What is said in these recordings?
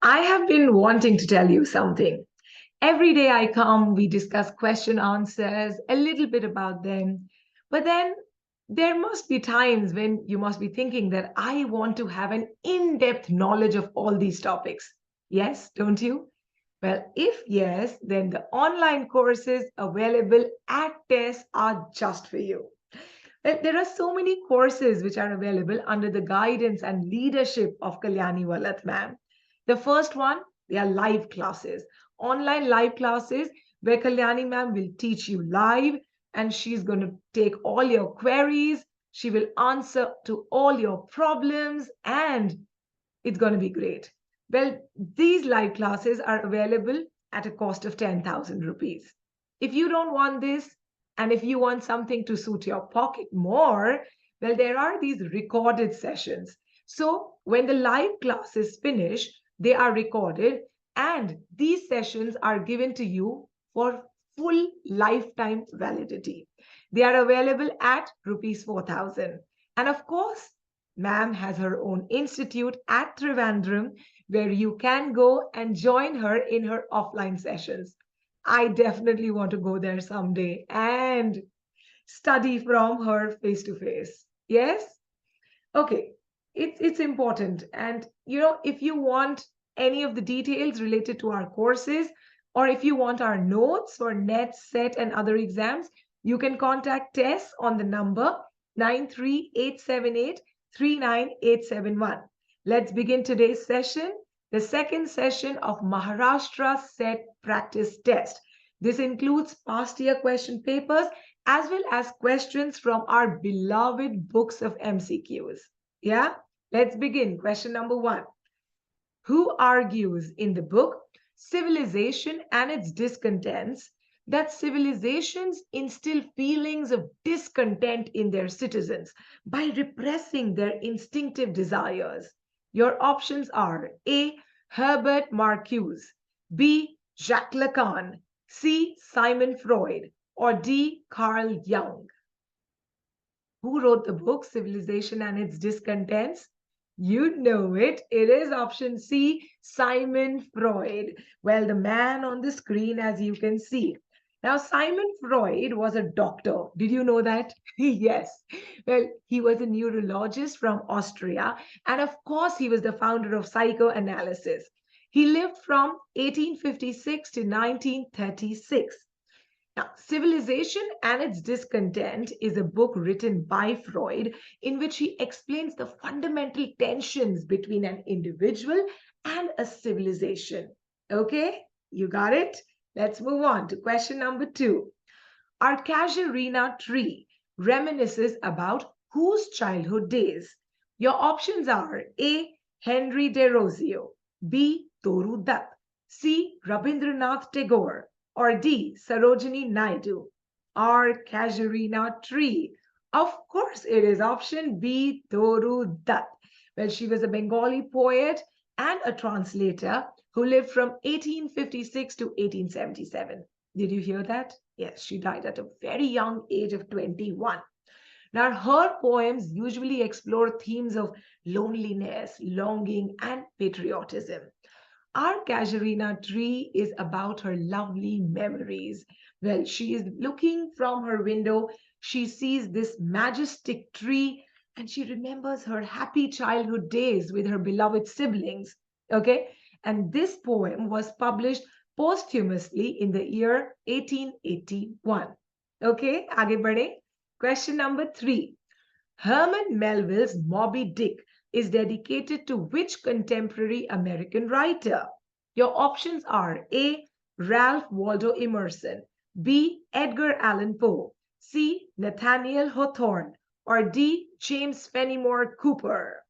I have been wanting to tell you something. Every day I come, we discuss question answers, a little bit about them. But then there must be times when you must be thinking that I want to have an in depth knowledge of all these topics. Yes, don't you? Well, if yes, then the online courses available at TES are just for you. Well, there are so many courses which are available under the guidance and leadership of Kalyani Vallath ma'am. The first one, they are live classes, online live classes where Kalyani ma'am will teach you live and she's going to take all your queries. She will answer to all your problems and it's going to be great. Well, these live classes are available at a cost of 10,000 rupees. If you don't want this, and if you want something to suit your pocket more, well, there are these recorded sessions. So when the live classes finish, they are recorded, and these sessions are given to you for full lifetime validity. They are available at rupees 4,000. And of course, ma'am has her own institute at Trivandrum where you can go and join her in her offline sessions. I definitely want to go there someday and study from her face to face. Yes? Okay. It's important. And if you want any of the details related to our courses, or if you want our notes for NET, SET, and other exams, you can contact Tess on the number 93878 39871. Let's begin today's session, the second session of Maharashtra SET practice test. This includes past year question papers as well as questions from our beloved books of MCQs. Yeah, let's begin. Question number one. Who argues in the book Civilization and its Discontents that civilizations instill feelings of discontent in their citizens by repressing their instinctive desires? Your options are A. Herbert Marcuse, B. Jacques Lacan, C. Simon Freud, or D. Carl Jung. Who wrote the book Civilization and its Discontents? You know it. It is option C, Simon Freud. Well, the man on the screen, as you can see. Now, Simon Freud was a doctor. Did you know that? Yes. Well, he was a neurologist from Austria. And of course, he was the founder of psychoanalysis. He lived from 1856 to 1936. Now, Civilization and its Discontent is a book written by Freud in which he explains the fundamental tensions between an individual and a civilization. Okay, you got it? Let's move on to question number two. Our Casuarina Tree reminisces about whose childhood days? Your options are A. Henry Desrosiers, B. Toru Dutt, C. Rabindranath Tagore, or D. Sarojini Naidu. Our Casuarina Tree. Of course, it is option B. Toru Dutt. Well, she was a Bengali poet and a translator who lived from 1856 to 1877. Did you hear that? Yes, she died at a very young age of 21. Now, her poems usually explore themes of loneliness, longing, and patriotism. Our Casuarina Tree is about her lovely memories. Well, she is looking from her window. She sees this majestic tree and she remembers her happy childhood days with her beloved siblings. Okay. And this poem was published posthumously in the year 1881. Okay. Aage badhe. Question number three. Herman Melville's Moby Dick is dedicated to which contemporary American writer? Your options are A. Ralph Waldo Emerson, B. Edgar Allan Poe, C. Nathaniel Hawthorne, or D. James Fenimore Cooper.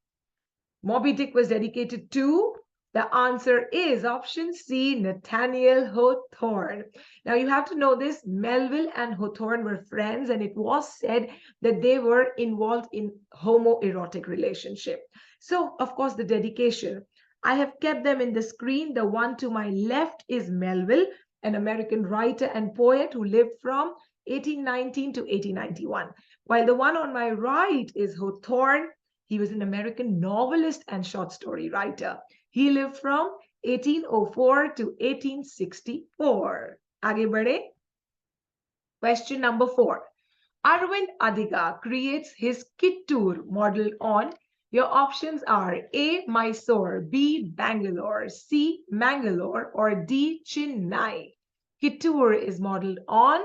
Moby Dick was dedicated to? The answer is option C, Nathaniel Hawthorne. Now you have to know this, Melville and Hawthorne were friends and it was said that they were involved in homoerotic relationship. So of course the dedication, I have kept them in the screen. The one to my left is Melville, an American writer and poet who lived from 1819 to 1891. While the one on my right is Hawthorne. He was an American novelist and short story writer. He lived from 1804 to 1864. आगे बढ़े. Question number 4. Aravind Adiga creates his Kittur model on. Your options are A. Mysore, B. Bangalore, C. Mangalore, or D. Chennai. Kittur is modeled on.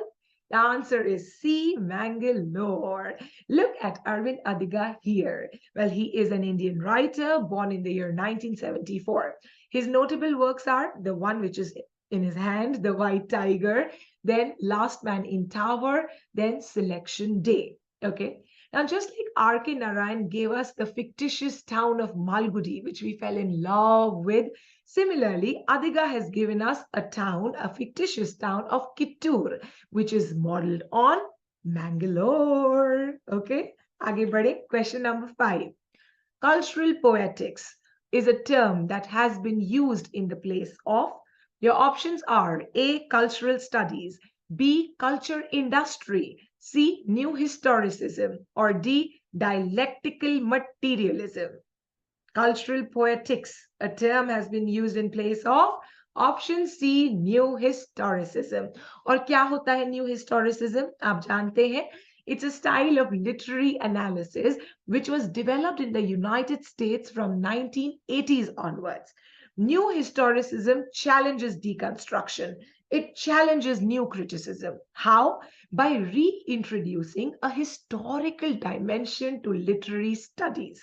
The answer is C. Mangalore. Look at Aravind Adiga here. Well, he is an Indian writer born in the year 1974. His notable works are the one which is in his hand, The White Tiger, then Last Man in Tower, then Selection Day. Okay. Now, just like R.K. Narayan gave us the fictitious town of Malgudi, which we fell in love with, similarly, Adiga has given us a town, a fictitious town of Kittur, which is modeled on Mangalore. Okay. आगे बढ़े. Question number 5. Cultural poetics is a term that has been used in the place of. Your options are A. Cultural studies, B. Culture industry, C. New historicism, or D. Dialectical materialism. Cultural poetics, a term has been used in place of. Option C. New historicism. और क्या होता है new historicism? आप जानते हैं. It's a style of literary analysis which was developed in the United States from 1980s onwards. New historicism challenges deconstruction. It challenges new criticism. How? By reintroducing a historical dimension to literary studies.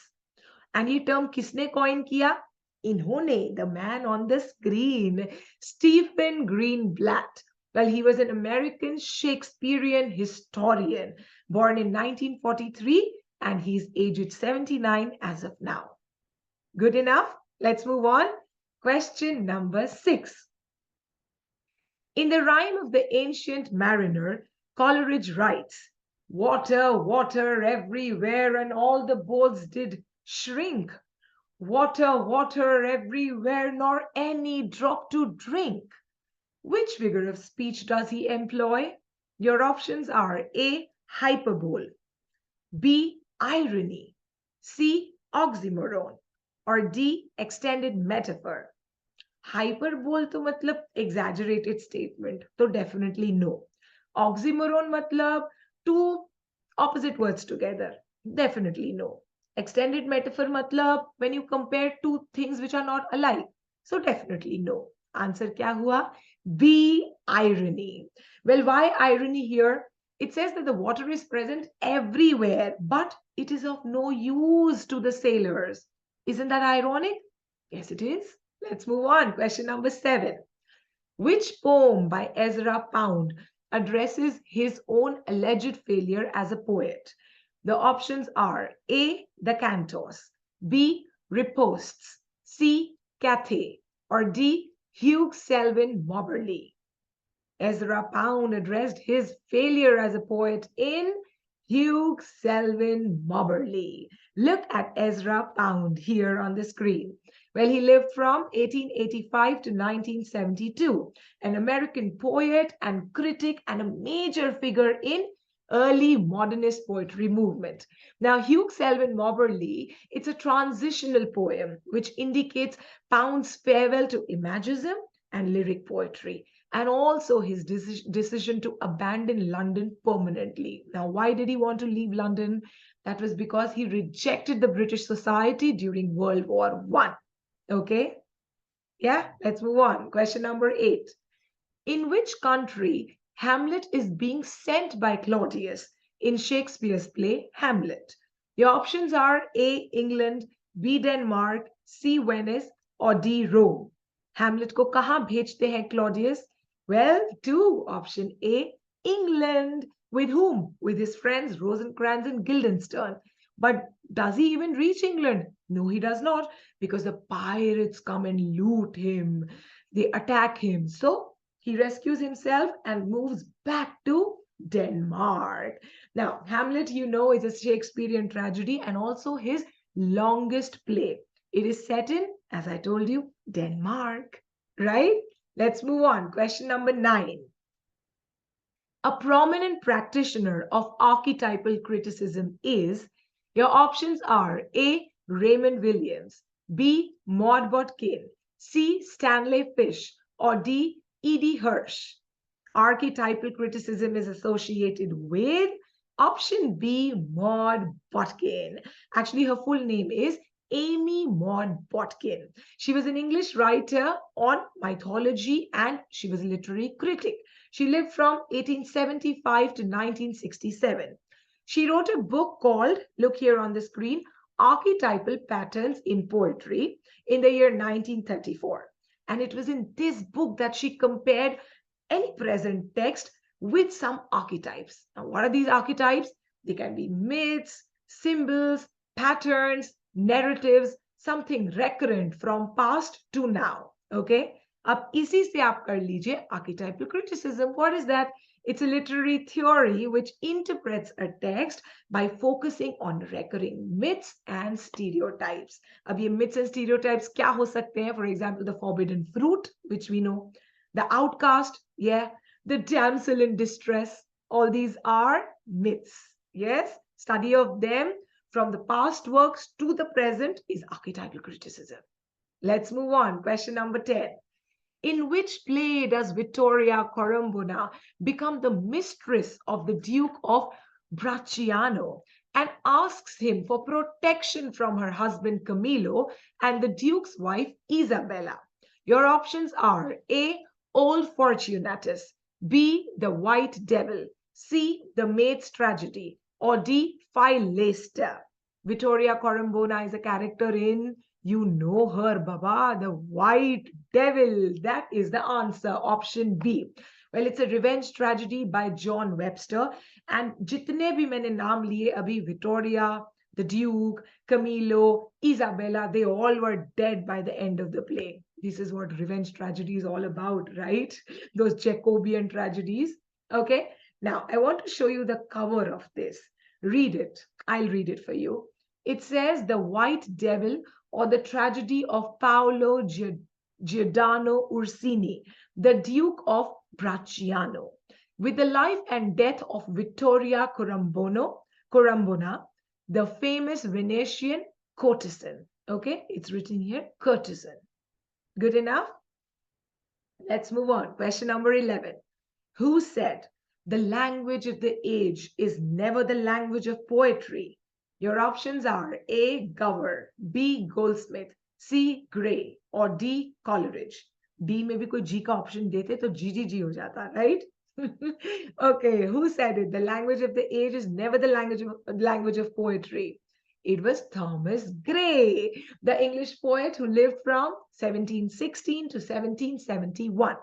And ये term किसने coin किया? इन्होंने, the man on the screen, Stephen Greenblatt. Well, he was an American Shakespearean historian born in 1943 and he's aged 79 as of now. Good enough? Let's move on. Question number 6. In the Rime of the Ancient Mariner, Coleridge writes, "Water, water everywhere, and all the boats did shrink. Water, water everywhere, nor any drop to drink." Which figure of speech does he employ? Your options are A. Hyperbole, B. Irony, C. Oxymoron, or D. Extended metaphor. Hyperbole तो मतलब exaggerated statement, तो definitely no. Oxymoron मतलब two opposite words together, definitely no. Extended metaphor matlab when you compare two things which are not alike. So definitely no. Answer kya hua? B. Irony. Well, why irony here? It says that the water is present everywhere, but it is of no use to the sailors. Isn't that ironic? Yes, it is. Let's move on. Question number 7. Which poem by Ezra Pound addresses his own alleged failure as a poet? The options are A. The Cantos, B. Riposts, C. Cathay, or D. Hugh Selwyn Moberly. Ezra Pound addressed his failure as a poet in Hugh Selwyn Moberly. Look at Ezra Pound here on the screen. Well, he lived from 1885 to 1972, an American poet and critic and a major figure in early modernist poetry movement. Now, Hugh Selwyn Moberly, it's a transitional poem which indicates Pound's farewell to imagism and lyric poetry, and also his decision to abandon London permanently. Now, why did he want to leave London? That was because he rejected the British society during World War I. Okay? Yeah, let's move on. Question number 8. In which country Hamlet is being sent by Claudius in Shakespeare's play Hamlet? Your options are A. England, B. Denmark, C. Venice, or D. Rome. Hamlet को कहाँ भेजते हैं Claudius? Well, to option A, England. With whom? With his friends Rosencrantz and Guildenstern. But does he even reach England? No, he does not, because the pirates come and loot him. They attack him. So he rescues himself and moves back to Denmark. Now, Hamlet, you know, is a Shakespearean tragedy and also his longest play. It is set in, as I told you, Denmark, right? Let's move on. Question number 9. A prominent practitioner of archetypal criticism is, your options are A. Raymond Williams, B. Maud Botkin, C. Stanley Fish, or D. E.D. Hirsch? Archetypal criticism is associated with option B, Maud Botkin. Actually, her full name is Amy Maud Botkin. She was an English writer on mythology and she was a literary critic. She lived from 1875 to 1967. She wrote a book called, look here on the screen, Archetypal Patterns in Poetry in the year 1934. And it was in this book that she compared any present text with some archetypes. Now, what are these archetypes? They can be myths, symbols, patterns, narratives, something recurrent from past to now. Okay? अब इसी से आप कर लीजिए archetypal criticism. What is that? It's a literary theory which interprets a text by focusing on recurring myths and stereotypes. अब ये myths and stereotypes क्या हो सकते हैं? For example, the forbidden fruit, which we know, the outcast, yeah, the damsel in distress. All these are myths. Yes, study of them from the past works to the present is archetypal criticism. Let's move on. Question number 10. In which play does Vittoria Corombona become the mistress of the Duke of Brachiano and asks him for protection from her husband Camillo and the Duke's wife Isabella? Your options are A. Old Fortunatus, B. The White Devil, C. The Maid's Tragedy, or D. Philester. Vittoria Corombona is a character in, you know her, Baba, the White Devil. That is the answer, option B. Well, it's a revenge tragedy by John Webster. And jitne bhi maine naam liye abhi, Vittoria, the Duke, Camillo, Isabella, they all were dead by the end of the play. This is what revenge tragedy is all about, right? Those Jacobean tragedies. Okay. Now, I want to show you the cover of this. Read it. I'll read it for you. It says The White Devil, or the Tragedy of Paolo Giordano Ursini, the Duke of Brachiano. With the life and death of Vittoria Corombona, the famous Venetian courtesan. Okay, it's written here, courtesan. Good enough? Let's move on. Question number 11. Who said the language of the age is never the language of poetry? Your options are A. Gower, B. Goldsmith, C. Gray, or D. Coleridge. D में भी कोई G का option देते तो G हो जाता, right? Okay, who said it? The language of the age is never the language of poetry. It was Thomas Gray, the English poet who lived from 1716 to 1771.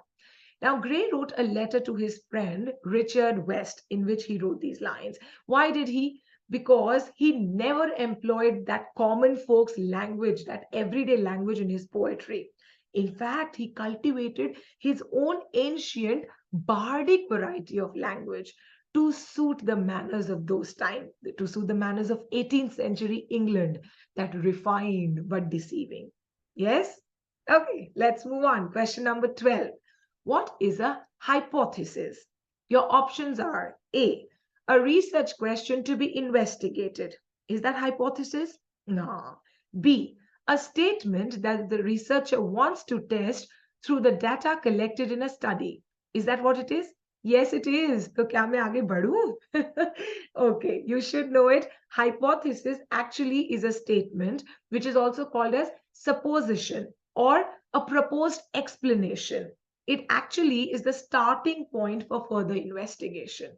Now, Gray wrote a letter to his friend Richard West in which he wrote these lines. Why did he? Because he never employed that common folks language, that everyday language in his poetry. In fact, he cultivated his own ancient bardic variety of language to suit the manners of those times, to suit the manners of 18th century England, that refined but deceiving. Yes? Okay, let's move on. Question number 12. What is a hypothesis? Your options are A. A research question to be investigated. Is that hypothesis? No. B. A statement that the researcher wants to test through the data collected in a study. Is that what it is? Yes, it is. So, kya main aage badhu? Okay, you should know it. Hypothesis actually is a statement which is also called as supposition or a proposed explanation. It actually is the starting point for further investigation.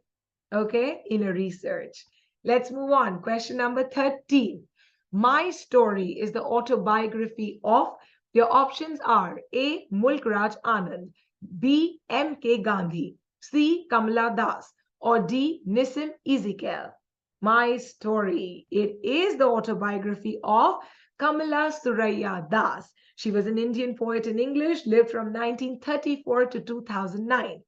Okay, in a research. Let's move on. Question number 13. My story is the autobiography of, your options are A. Mulk Raj Anand, B. M.K. Gandhi, C. Kamala Das, or D. Nissim Ezekiel. My story. It is the autobiography of Kamala Suraya Das. She was an Indian poet in English, lived from 1934 to 2009.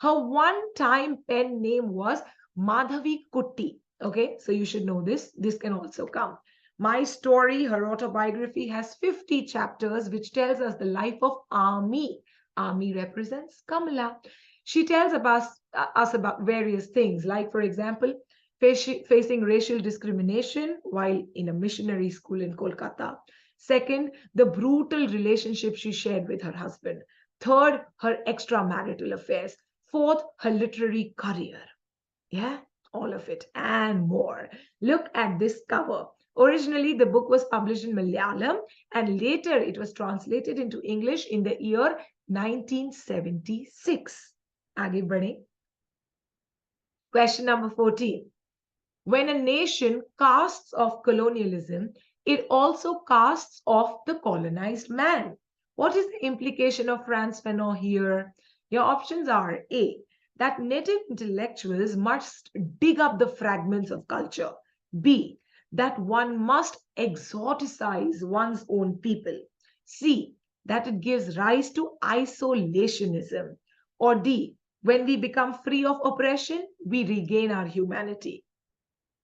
Her one-time pen name was Madhavi Kutti. Okay, so you should know this. This can also come. My story, her autobiography, has 50 chapters, which tells us the life of Ami. Ami represents Kamala. She tells us about various things, like, for example, facing racial discrimination while in a missionary school in Kolkata, Second, the brutal relationship she shared with her husband. Third, her extramarital affairs. Fourth, her literary career. Yeah, all of it and more. Look at this cover. Originally, the book was published in Malayalam and later it was translated into English in the year 1976. आगे बढ़ें. Question number 14. When a nation casts off colonialism, it also casts off the colonized man. What is the implication of Frantz Fanon here? Your options are A, that native intellectuals must dig up the fragments of culture. B, that one must exoticize one's own people. C, that it gives rise to isolationism. Or D, when we become free of oppression, we regain our humanity.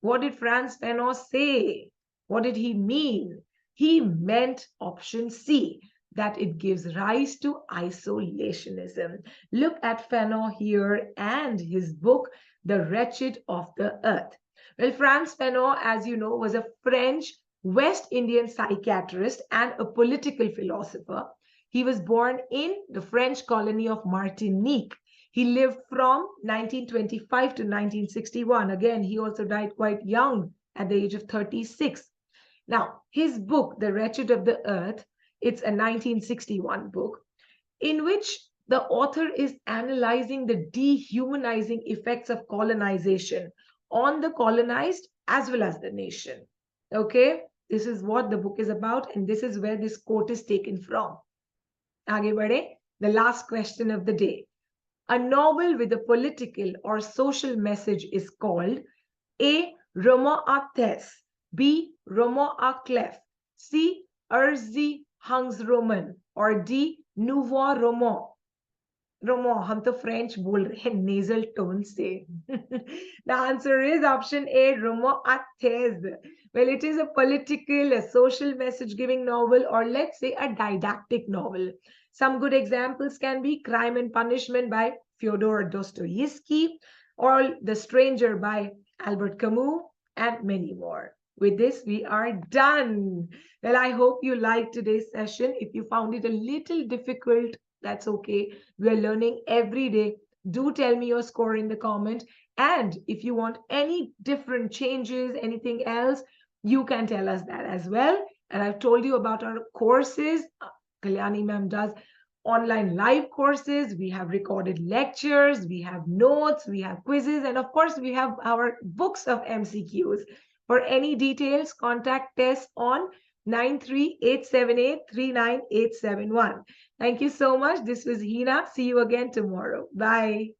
What did Frantz Fanon say? What did he mean? He meant option C, that it gives rise to isolationism. Look at Fanon here and his book, The Wretched of the Earth. Well, Frantz Fanon, as you know, was a French West Indian psychiatrist and a political philosopher. He was born in the French colony of Martinique. He lived from 1925 to 1961. Again, he also died quite young at the age of 36. Now, his book, The Wretched of the Earth, it's a 1961 book in which the author is analyzing the dehumanizing effects of colonization on the colonized as well as the nation. Okay, this is what the book is about, and this is where this quote is taken from. Aage badhe, the last question of the day. A novel with a political or social message is called A. Roman à TES, B. Roman à clef, C. Urzi Roman, or D. Nouveau Roman. Roman, हम तो French बोल रहे हैं nasal tone से. The answer is option A, Roman à TES. Well, it is a political, a social message giving novel, or let's say a didactic novel. Some good examples can be Crime and Punishment by Fyodor Dostoevsky, or The Stranger by Albert Camus, and many more. With this, we are done. Well, I hope you liked today's session. If you found it a little difficult, that's okay. We are learning every day. Do tell me your score in the comment. And if you want any different changes, anything else, you can tell us that as well. And I've told you about our courses. Kalyani ma'am does online live courses. We have recorded lectures. We have notes. We have quizzes. And of course, we have our books of MCQs. For any details, contact us on 93878-39871. Thank you so much. This was Heena. See you again tomorrow. Bye.